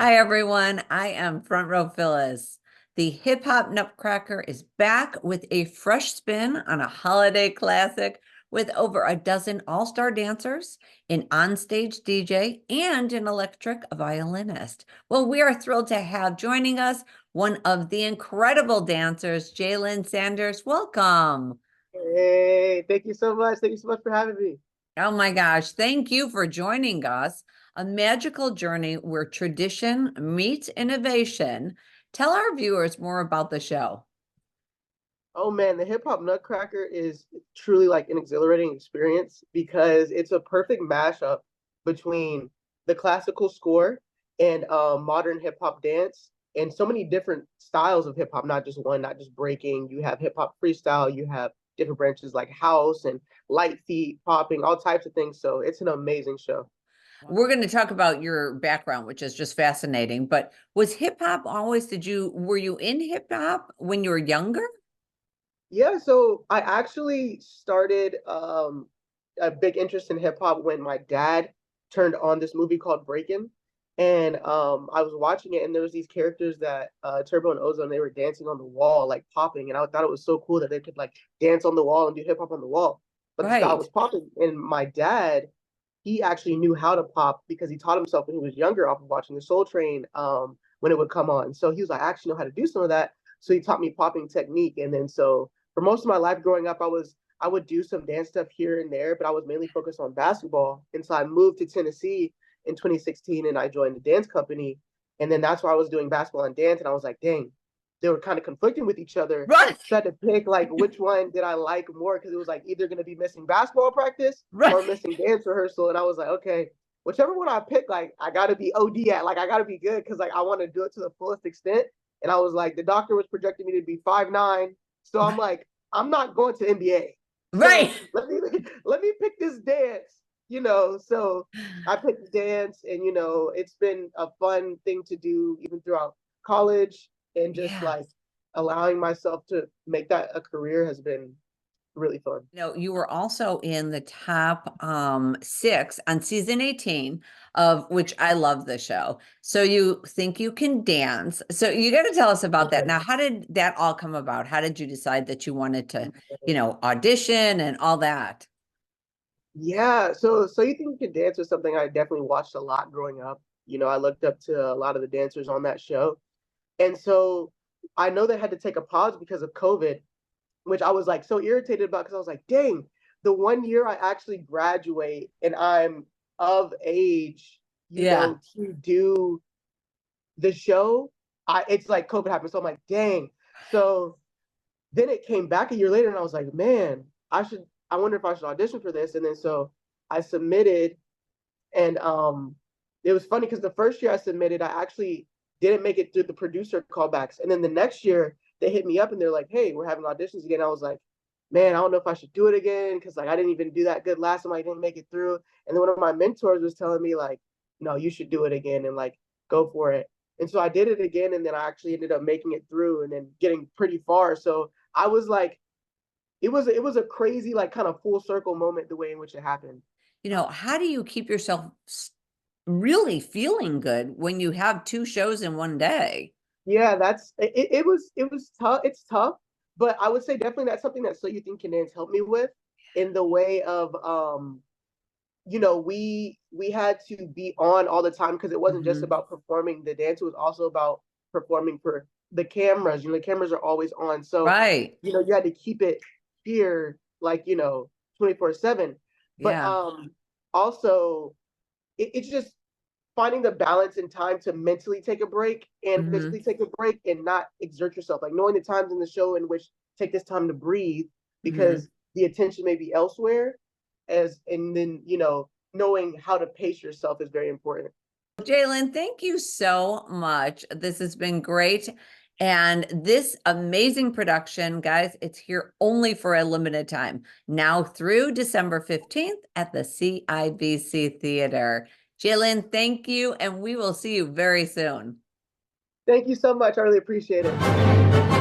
Hi, everyone. I am Front Row Phyllis. The hip hop Nutcracker is back with a fresh spin on a holiday classic with over a dozen all-star dancers, an onstage DJ, and an electric violinist. Well, we are thrilled to have joining us one of the incredible dancers, Jaylin Sanders. Welcome. Hey, thank you so much. Thank you so much for having me. Oh my gosh, thank you for joining us. A magical journey where tradition meets innovation. Tell our viewers more about the show. Oh man, the Hip Hop Nutcracker is truly like an exhilarating experience because it's a perfect mashup between the classical score and modern hip hop dance and so many different styles of hip hop, not just one, not just breaking. You have hip hop freestyle, you have different branches like house and light feet, popping, all types of things. So it's an amazing show. We're going to talk about your background, which is just fascinating. But was hip hop always, were you in hip hop when you were younger? Yeah, so I actually started a big interest in hip hop when my dad turned on this movie called Breakin'. And I was watching it, and there was these characters that Turbo and Ozone, they were dancing on the wall, like popping, and I thought it was so cool that they could like dance on the wall and do hip hop on the wall. But the style Right. was popping, and my dad, he actually knew how to pop because he taught himself when he was younger off of watching the Soul Train when it would come on. So he was like, I actually know how to do some of that. So he taught me popping technique, and then so for most of my life growing up, I would do some dance stuff here and there, but I was mainly focused on basketball. And so I moved to Tennessee in 2016 and I joined the dance company. And then that's why I was doing basketball and dance. And I was like, dang, they were kind of conflicting with each other. Right. So I had to pick like which one did I like more because it was like either going to be missing basketball practice Right. or missing dance rehearsal. And I was like, okay, whichever one I pick, like I got to be OD at, like I got to be good because like I want to do it to the fullest extent. And I was like, the doctor was projecting me to be 5'9". So I'm like, I'm not going to NBA. Right. So let me pick this dance. So I picked dance, and it's been a fun thing to do even throughout college, and just Yeah. like allowing myself to make that a career has been really fun. No, you were also in the top six on season 18 of which I love the show. So you think you can dance. So you got to tell us about that. Now, how did that all come about? How did you decide that you wanted to, audition and all that? Yeah, so you think you can dance was something I definitely watched a lot growing up. I looked up to a lot of the dancers on that show. And so I know they had to take a pause because of COVID, which I was like so irritated about because I was like, dang, the one year I actually graduate and I'm of age, Yeah. to do the show, it's like COVID happened. So I'm like, dang. So then it came back a year later and I was like, man, I wonder if I should audition for this. And then so I submitted, and it was funny because the first year I submitted, I actually didn't make it through the producer callbacks. And then the next year they hit me up and they're like, hey, we're having auditions again. I was like, man, I don't know if I should do it again because like I didn't even do that good last time. I didn't make it through. And then one of my mentors was telling me like, no, you should do it again and like go for it. And so I did it again, and then I actually ended up making it through and then getting pretty far. So I was like, it was a crazy like kind of full circle moment the way in which it happened. How do you keep yourself really feeling good when you have two shows in one day? Yeah, it was tough. It's tough, but I would say definitely that's something that So You Think Can Dance helped me with in the way of we had to be on all the time because it wasn't just Mhm. about performing the dance, it was also about performing for the cameras. The cameras are always on. So, Right. you had to keep it here like, 24/7. But Yeah. also it's just finding the balance and time to mentally take a break and Hmm. physically take a break and not exert yourself. Like knowing the times in the show in which take this time to breathe Hmm. because the attention may be elsewhere, and then knowing how to pace yourself is very important. Jaylin, thank you so much. This has been great. And this amazing production, guys, it's here only for a limited time, now through December 15th at the CIBC Theater. Jaylin, thank you, and we will see you very soon. Thank you so much. I really appreciate it.